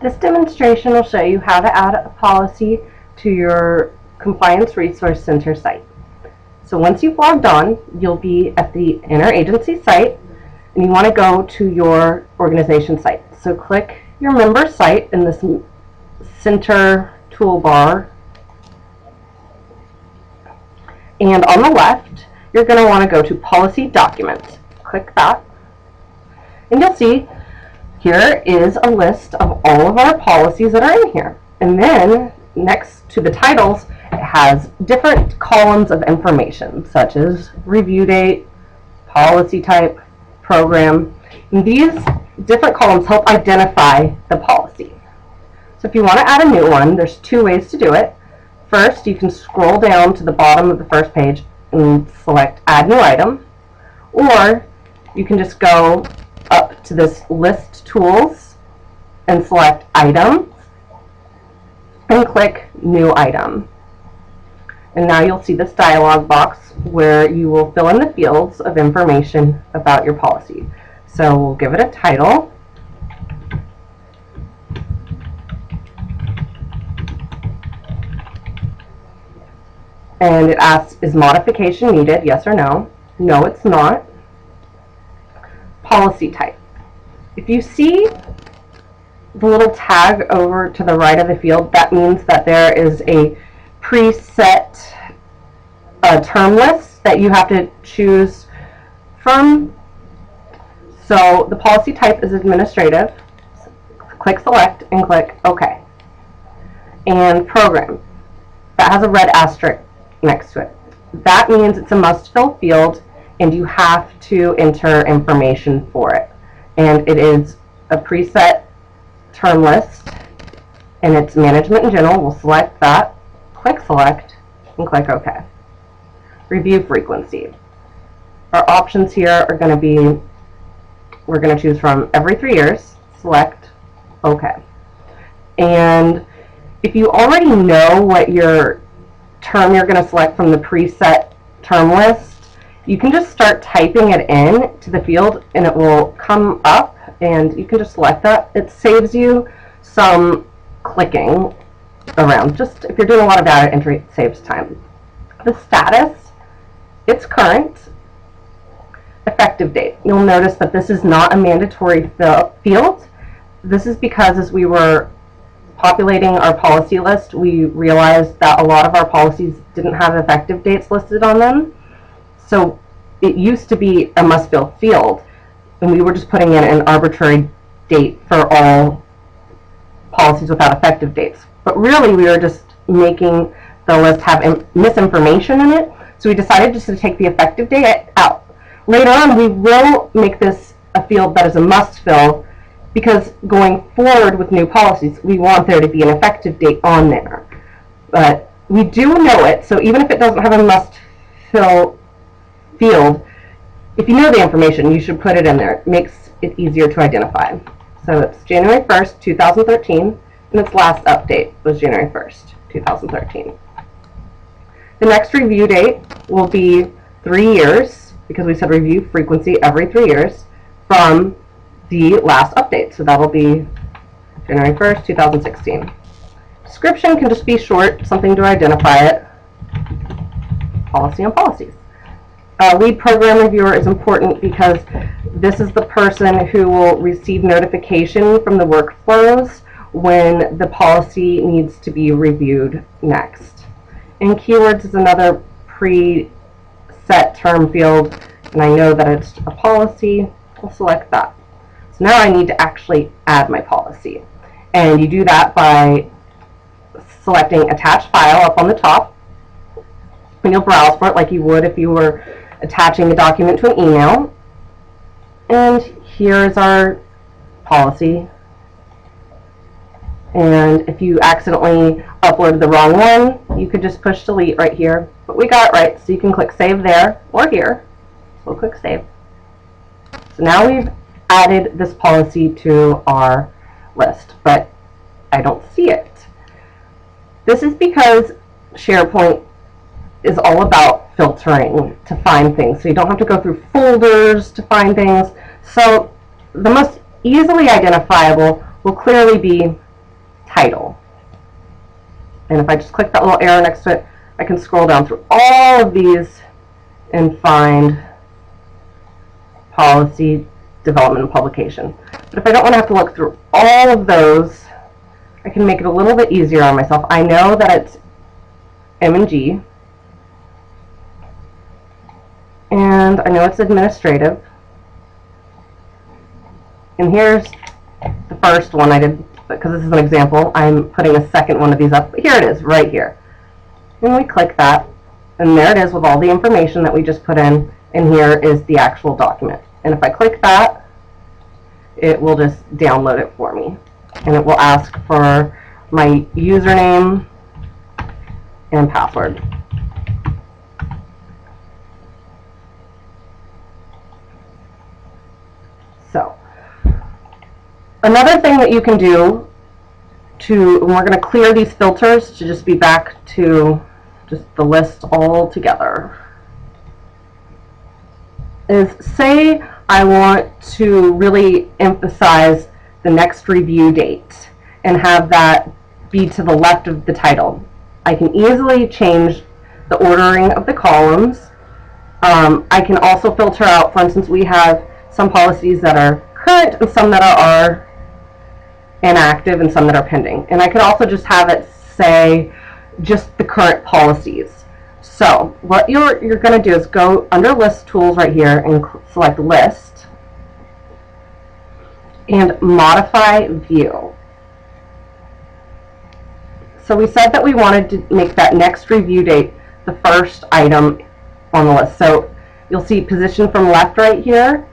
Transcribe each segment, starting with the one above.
This demonstration will show you how to add a policy to your Compliance Resource Center site. So once you've logged on, you'll be at the interagency site, and you want to go to your organization site. So click your member site in this center toolbar, and on the left, you're going to want to go to Policy Documents. Click that, and you'll see here is a list of all of our policies that are in here. And then next to the titles, it has different columns of information, such as review date, policy type, program. And these different columns help identify the policy. So if you want to add a new one, there's two ways to do it. First, you can scroll down to the bottom of the first page and select Add New Item, or you can just go up to this List Tools and select Items and click New Item. And now you'll see this dialog box where you will fill in the fields of information about your policy. So we'll give it a title. And it asks, is modification needed? Yes or no? No, it's not. Policy type. If you see the little tag over to the right of the field, that means that there is a preset term list that you have to choose from. So the policy type is administrative. Click select and click OK. And program. That has a red asterisk next to it. That means it's a must-fill field, and you have to enter information for it. And it is a preset term list, and it's management in general. We'll select that, click select, and click OK. Review frequency. Our options here are going to be, we're going to choose from every 3 years, select OK. And if you already know what your term you're going to select from the preset term list, you can just start typing it in to the field and it will come up, and you can just select that. It saves you some clicking around. Just if you're doing a lot of data entry, it saves time. The status, it's current. Effective date. You'll notice that this is not a mandatory field. This is because as we were populating our policy list, we realized that a lot of our policies didn't have effective dates listed on them. So it used to be a must-fill field, and we were just putting in an arbitrary date for all policies without effective dates. But really, we were just making the list have misinformation in it, so we decided just to take the effective date out. Later on, we will make this a field that is a must-fill, because going forward with new policies, we want there to be an effective date on there. But we do know it, so even if it doesn't have a must-fill field, if you know the information, you should put it in there. It makes it easier to identify. So it's January 1st, 2013, and its last update was January 1st, 2013. The next review date will be 3 years, because we said review frequency every 3 years, from the last update. So that will be January 1st, 2016. Description can just be short, something to identify it. Policy on policies. Lead program reviewer is important because this is the person who will receive notification from the workflows when the policy needs to be reviewed next. And keywords is another preset term field, and I know that it's a policy. I'll select that. So now I need to actually add my policy. And you do that by selecting Attach File up on the top. And you'll browse for it like you would if you were attaching a document to an email. And here's our policy. And if you accidentally uploaded the wrong one, you could just push delete right here. But we got it right, so you can click Save there or here. So we'll click Save. So now we've added this policy to our list, but I don't see it. This is because SharePoint is all about filtering to find things, so you don't have to go through folders to find things. So the most easily identifiable will clearly be title. And if I just click that little arrow next to it, I can scroll down through all of these and find policy development and publication. But if I don't want to have to look through all of those, I can make it a little bit easier on myself. I know that it's M&G, and I know it's administrative. And here's the first one I did, because this is an example. I'm putting a second one of these up. But here it is, right here. And we click that, and there it is with all the information that we just put in, and here is the actual document. And if I click that, it will just download it for me. And it will ask for my username and password. So, another thing that you can do and we're going to clear these filters to just be back to just the list all together, is say I want to really emphasize the next review date and have that be to the left of the title. I can easily change the ordering of the columns. I can also filter out, for instance, we have some policies that are current and some that are inactive and some that are pending. And I could also just have it say just the current policies. So what you're going to do is go under List Tools right here and select List and Modify View. So we said that we wanted to make that next review date the first item on the list. So you'll see position from left right here.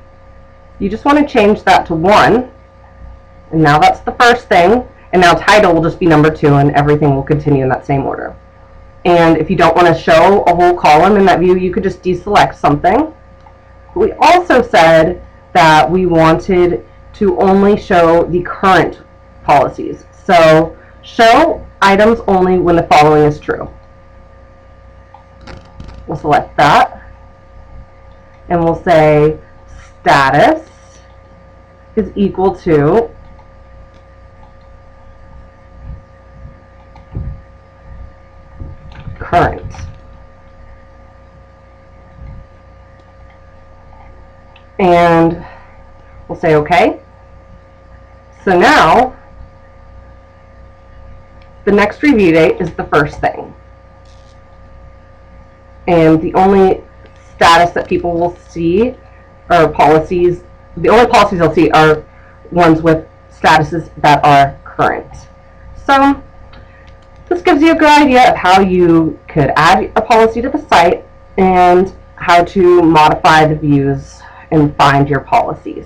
You just want to change that to 1. And now that's the first thing. And now title will just be number 2, and everything will continue in that same order. And if you don't want to show a whole column in that view, you could just deselect something. We also said that we wanted to only show the current policies. So show items only when the following is true. We'll select that, and we'll say status is equal to current. And we'll say OK. So now the next review date is the first thing. And the only status that people will see are policies. The only policies they'll see are ones with statuses that are current. So this gives you a good idea of how you could add a policy to the site and how to modify the views and find your policies.